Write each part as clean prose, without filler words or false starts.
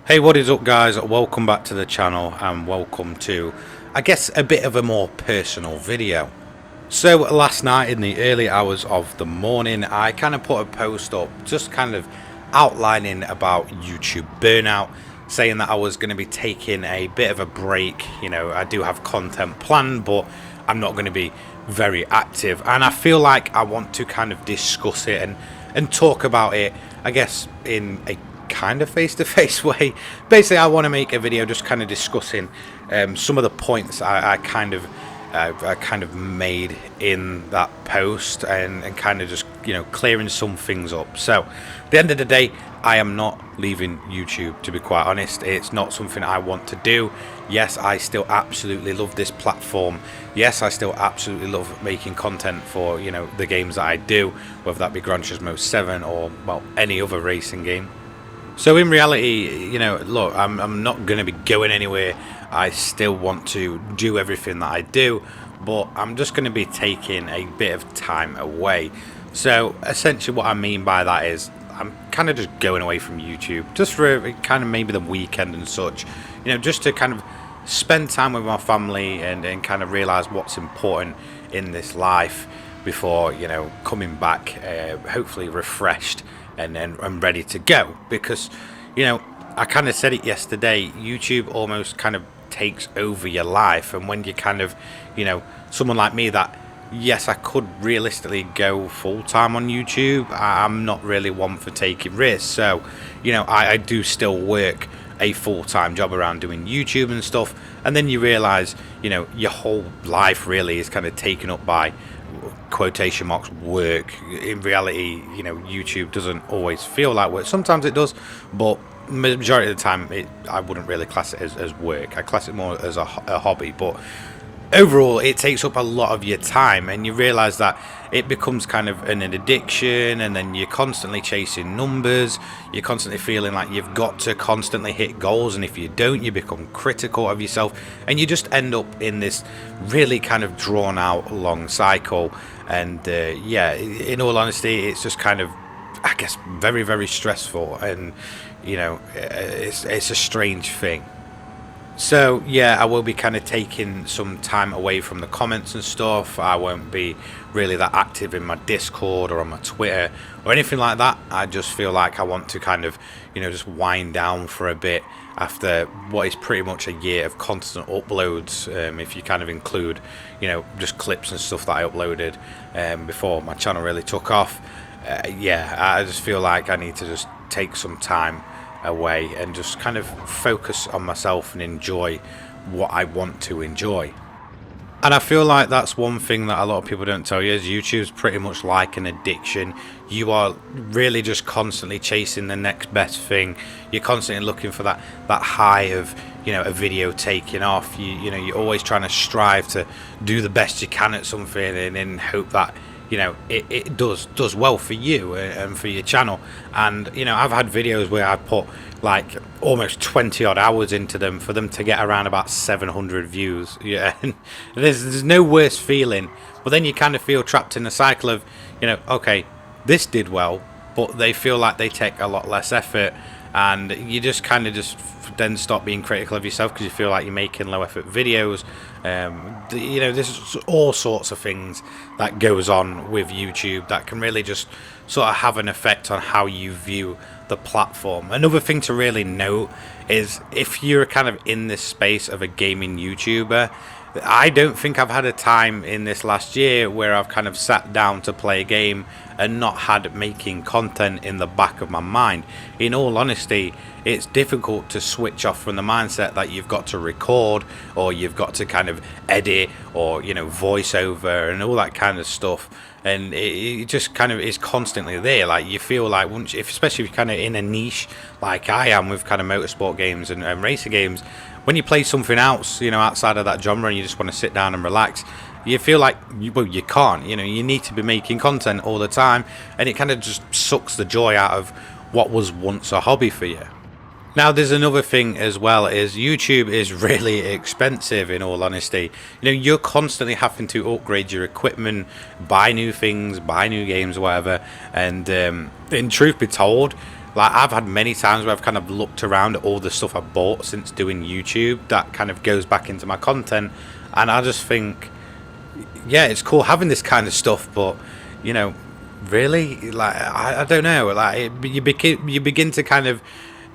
Hey, what is up, guys? Welcome back to the channel and welcome to, I guess, a bit of a more personal video. So last night in the early hours of the morning, I kind of put a post up just kind of outlining about YouTube burnout, saying that I was going to be taking a bit of a break. I do have content planned, but I'm not going to be very active, and I feel like I want to kind of discuss it and talk about it, I guess, in a kind of face-to-face way. Basically, I want to make a video just kind of discussing some of the points I kind of made in that post, and kind of just clearing some things up. So at the end of the day, I am not leaving YouTube, to be quite honest. It's not something I want to do. Yes, I still absolutely love this platform. Yes, I still absolutely love making content for the games that I do, whether that be Gran Turismo 7 or, well, any other racing game. So in reality, look, I'm not going to be going anywhere. I still want to do everything that I do, but I'm just going to be taking a bit of time away. So essentially what I mean by that is I'm kind of just going away from YouTube, just for kind of maybe the weekend and such, just to kind of spend time with my family and kind of realize what's important in this life before, coming back, hopefully refreshed and ready to go. Because I kind of said it yesterday, YouTube almost kind of takes over your life. And when you kind of someone like me that, yes, I could realistically go full-time on YouTube, I'm not really one for taking risks. So I do still work a full-time job around doing YouTube and stuff, and then you realize your whole life really is kind of taken up by quotation marks work. In reality, YouTube doesn't always feel like work. Sometimes it does, but majority of the time I wouldn't really class it as work. I class it more as a hobby. But overall, it takes up a lot of your time, and you realize that it becomes kind of an addiction, and then you're constantly chasing numbers. You're constantly feeling like you've got to constantly hit goals, and if you don't, you become critical of yourself, and you just end up in this really kind of drawn out long cycle. And yeah, in all honesty, it's just kind of, I guess, very, very stressful, and it's a strange thing. So yeah, I will be kind of taking some time away from the comments and stuff. I won't be really that active in my Discord or on my Twitter or anything like that. I just feel like I want to kind of just wind down for a bit after what is pretty much a year of constant uploads, if you kind of include just clips and stuff that I uploaded before my channel really took off. Yeah, I just feel like I need to just take some time away and just kind of focus on myself and enjoy what I want to enjoy. And I feel like that's one thing that a lot of people don't tell you, is YouTube's pretty much like an addiction. You are really just constantly chasing the next best thing. You're constantly looking for that high of a video taking off. You're always trying to strive to do the best you can at something, and hope that it does well for you and for your channel. And I've had videos where I put like almost 20 odd hours into them for them to get around about 700 views. Yeah, and there's no worse feeling. But then you kind of feel trapped in a cycle of okay, this did well, but they feel like they take a lot less effort, and you just kind of just then stop being critical of yourself because you feel like you're making low effort videos. There's all sorts of things that goes on with YouTube that can really just sort of have an effect on how you view the platform. Another thing to really note is, if you're kind of in this space of a gaming YouTuber, I don't think I've had a time in this last year where I've kind of sat down to play a game and not had making content in the back of my mind. In all honesty, it's difficult to switch off from the mindset that you've got to record, or you've got to kind of edit, or voice over and all that kind of stuff. And it just kind of is constantly there. Like, you feel like especially if you're kind of in a niche like I am with kind of motorsport games and racing games, when you play something else outside of that genre and you just want to sit down and relax, you feel like you can't. You need to be making content all the time, and it kind of just sucks the joy out of what was once a hobby for you. Now, there's another thing as well, is YouTube is really expensive, in all honesty. You're constantly having to upgrade your equipment, buy new things, buy new games, whatever. And in truth be told, like I've had many times where I've kind of looked around at all the stuff I bought since doing YouTube that kind of goes back into my content, and I just think, yeah, it's cool having this kind of stuff, but you know, really, like I don't know, like you begin to kind of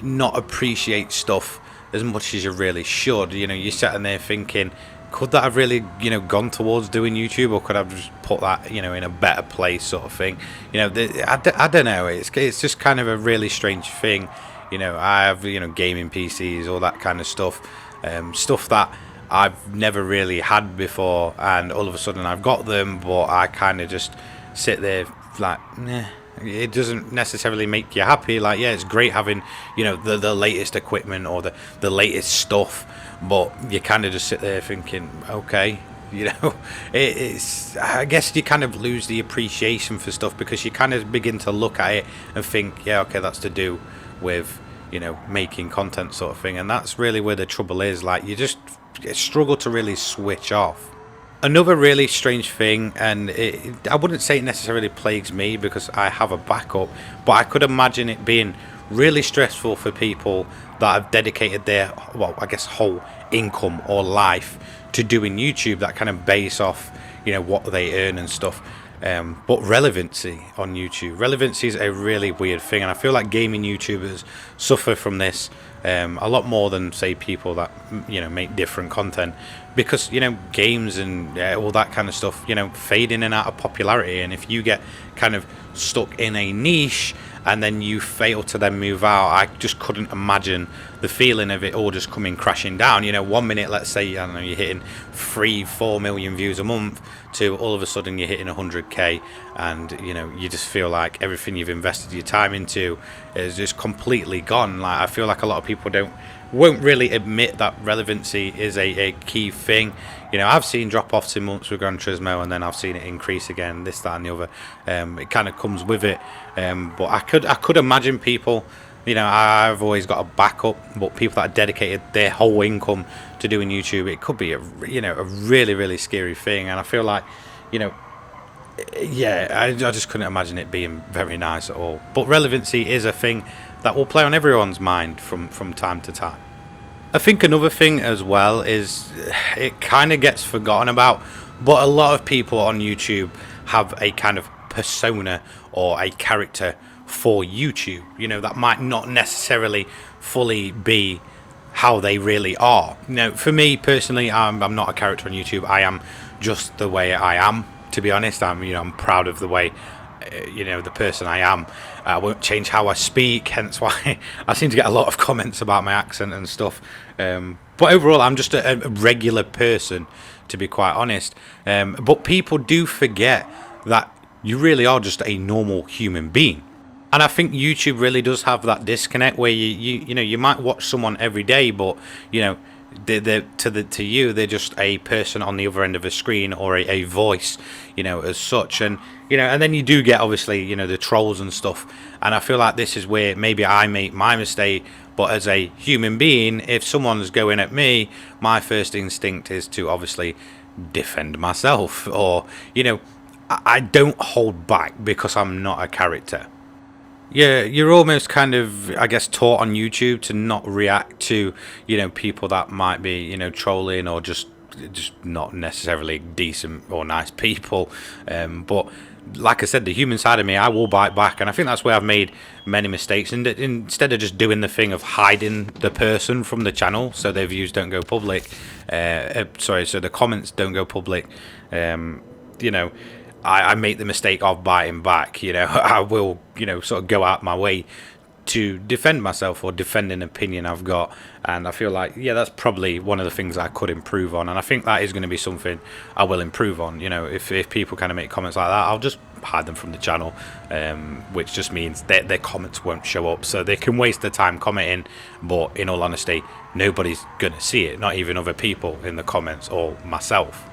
not appreciate stuff as much as you really should. You know, you're sitting there thinking, could that have really, gone towards doing YouTube, or could I have just put that, in a better place, sort of thing. I don't know. It's just kind of a really strange thing. I have, gaming PCs, all that kind of stuff, stuff that I've never really had before, and all of a sudden I've got them, but I kind of just sit there like, nah. It doesn't necessarily make you happy. Like, yeah, it's great having, the latest equipment or the latest stuff, but you kind of just sit there thinking, okay, it's, I guess you kind of lose the appreciation for stuff because you kind of begin to look at it and think, yeah, okay, that's to do with, making content, sort of thing. And that's really where the trouble is. Like, you just struggle to really switch off. Another really strange thing, and I wouldn't say it necessarily plagues me because I have a backup, but I could imagine it being really stressful for people that have dedicated their, well, I guess, whole income or life to doing YouTube, that kind of base off, what they earn and stuff. But relevancy on YouTube. Relevancy is a really weird thing, and I feel like gaming YouTubers suffer from this a lot more than, say, people that make different content, because games and all that kind of stuff fade in and out of popularity, and if you get kind of stuck in a niche and then you fail to then move out, I just couldn't imagine the feeling of it all just coming crashing down. 1 minute, let's say, I don't know, you're hitting 3-4 million views a month, to all of a sudden you're hitting 100k, and you just feel like everything you've invested your time into is just completely gone. Like, I feel like a lot of people won't really admit that relevancy is a key thing. I've seen drop-offs in months with Gran Turismo, and then I've seen it increase again, this, that, and the other. It kind of comes with it. But I could imagine people, I've always got a backup, but people that are dedicated their whole income to doing YouTube, it could be a really, really scary thing. And I feel like, yeah, I just couldn't imagine it being very nice at all. But relevancy is a thing that will play on everyone's mind from time to time. I think another thing as well is it kind of gets forgotten about, but a lot of people on YouTube have a kind of persona or a character for YouTube, that might not necessarily fully be how they really are. For me personally, I'm not a character on YouTube. I am just the way I am, to be honest. I'm proud of the way, the person I am. I won't change how I speak, hence why I seem to get a lot of comments about my accent and stuff. But overall, I'm just a regular person, to be quite honest. But people do forget that you really are just a normal human being. And I think YouTube really does have that disconnect where you might watch someone every day, but to you they're just a person on the other end of a screen, or a voice, as such. And and then you do get, obviously, the trolls and stuff. And I feel like this is where maybe I make my mistake. But as a human being, if someone's going at me, my first instinct is to obviously defend myself, or I don't hold back because I'm not a character. Yeah, you're almost kind of, I guess, taught on YouTube to not react to, people that might be, trolling, or just not necessarily decent or nice people. But like I said, the human side of me, I will bite back, and I think that's where I've made many mistakes. And instead of just doing the thing of hiding the person from the channel so their views don't go public, so the comments don't go public, I make the mistake of biting back. I will, sort of go out my way to defend myself or defend an opinion I've got. And I feel like, yeah, that's probably one of the things I could improve on. And I think that is going to be something I will improve on. If people kind of make comments like that, I'll just hide them from the channel, which just means that their comments won't show up. So they can waste their time commenting, but in all honesty, nobody's going to see it, not even other people in the comments or myself.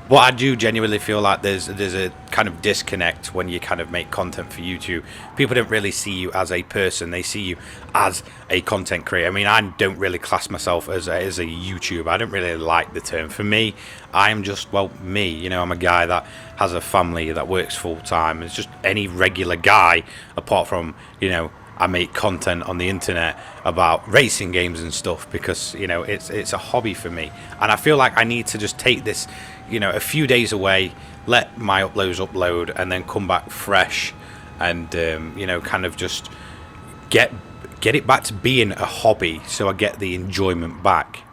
But I do genuinely feel like there's a kind of disconnect when you kind of make content for YouTube. People don't really see you as a person; they see you as a content creator. I mean, I don't really class myself as a YouTuber. I don't really like the term. For me, I'm just, well, me. I'm a guy that has a family, that works full time. It's just any regular guy, apart from I make content on the internet about racing games and stuff, because you know it's a hobby for me, and I feel like I need to just take this, you know, a few days away, let my uploads upload, and then come back fresh, and you know, kind of just get it back to being a hobby, so I get the enjoyment back.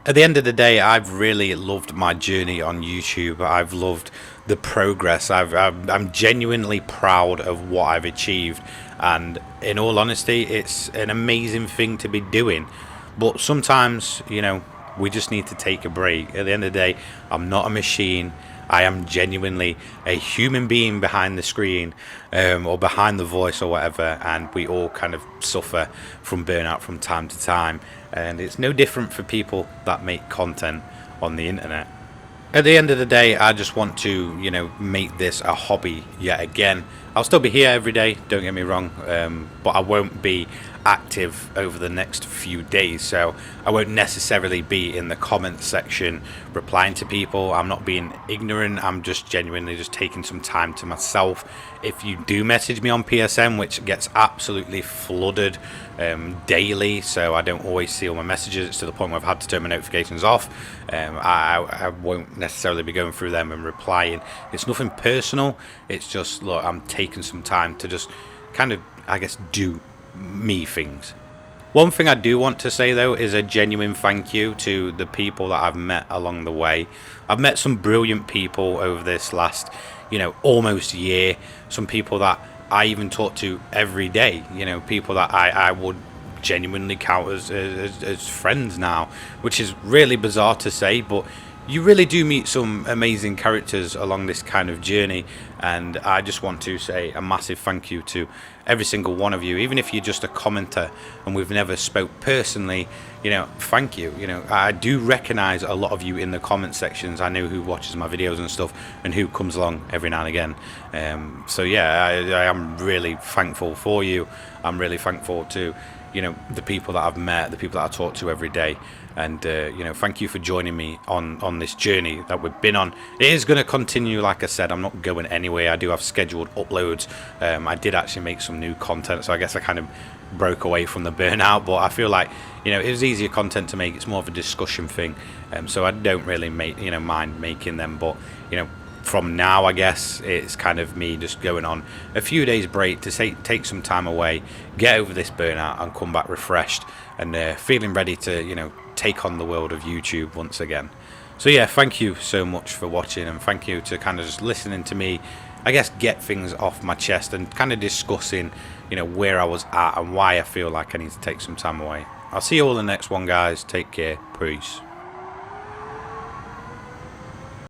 At the end of the day, I've really loved my journey on YouTube. I've loved the progress. I'm genuinely proud of what I've achieved, and in all honesty, it's an amazing thing to be doing. But sometimes, you know, we just need to take a break. At the end of the day, I'm not a machine. I am genuinely a human being behind the screen, or behind the voice or whatever, and we all kind of suffer from burnout from time to time, and it's no different for people that make content on the internet. At the end of the day, I just want to, you know, make this a hobby yet again. I'll still be here every day, don't get me wrong, but I won't be active over the next few days, so I won't necessarily be in the comments section replying to people. I'm not being ignorant, I'm just genuinely just taking some time to myself. If you do message me on PSN, which gets absolutely flooded daily, so I don't always see all my messages, it's to the point where I've had to turn my notifications off. I won't necessarily be going through them and replying. It's nothing personal, it's just, look, I'm taking some time to just kind of, I guess, do me things. One thing I do want to say though is a genuine thank you to the people that I've met along the way. I've met some brilliant people over this last, you know, almost year. Some people that I even talk to every day, you know, people that I would genuinely count as friends now, which is really bizarre to say, but you really do meet some amazing characters along this kind of journey, and I just want to say a massive thank you to every single one of you. Even if you're just a commenter and we've never spoke personally, you know, thank you. You know, I do recognize a lot of you in the comment sections. I know who watches my videos and stuff and who comes along every now and again. So yeah, I am really thankful for you. I'm really thankful to, you know, the people that I've met, the people that I talk to every day, and you know, thank you for joining me on this journey that we've been on. It is going to continue, like I said. I'm not going anywhere. I do have scheduled uploads. I did actually make some new content, so I guess I kind of broke away from the burnout, but I feel like, you know, it was easier content to make. It's more of a discussion thing, so I don't really mind making them. But you know, from now, I guess it's kind of me just going on a few days break to take some time away, get over this burnout, and come back refreshed and feeling ready to, you know, take on the world of YouTube once again. So yeah, thank you so much for watching, and thank you to kind of just listening to me, I guess, get things off my chest and kind of discussing, you know, where I was at and why I feel like I need to take some time away. I'll see you all in the next one, guys. Take care. Peace.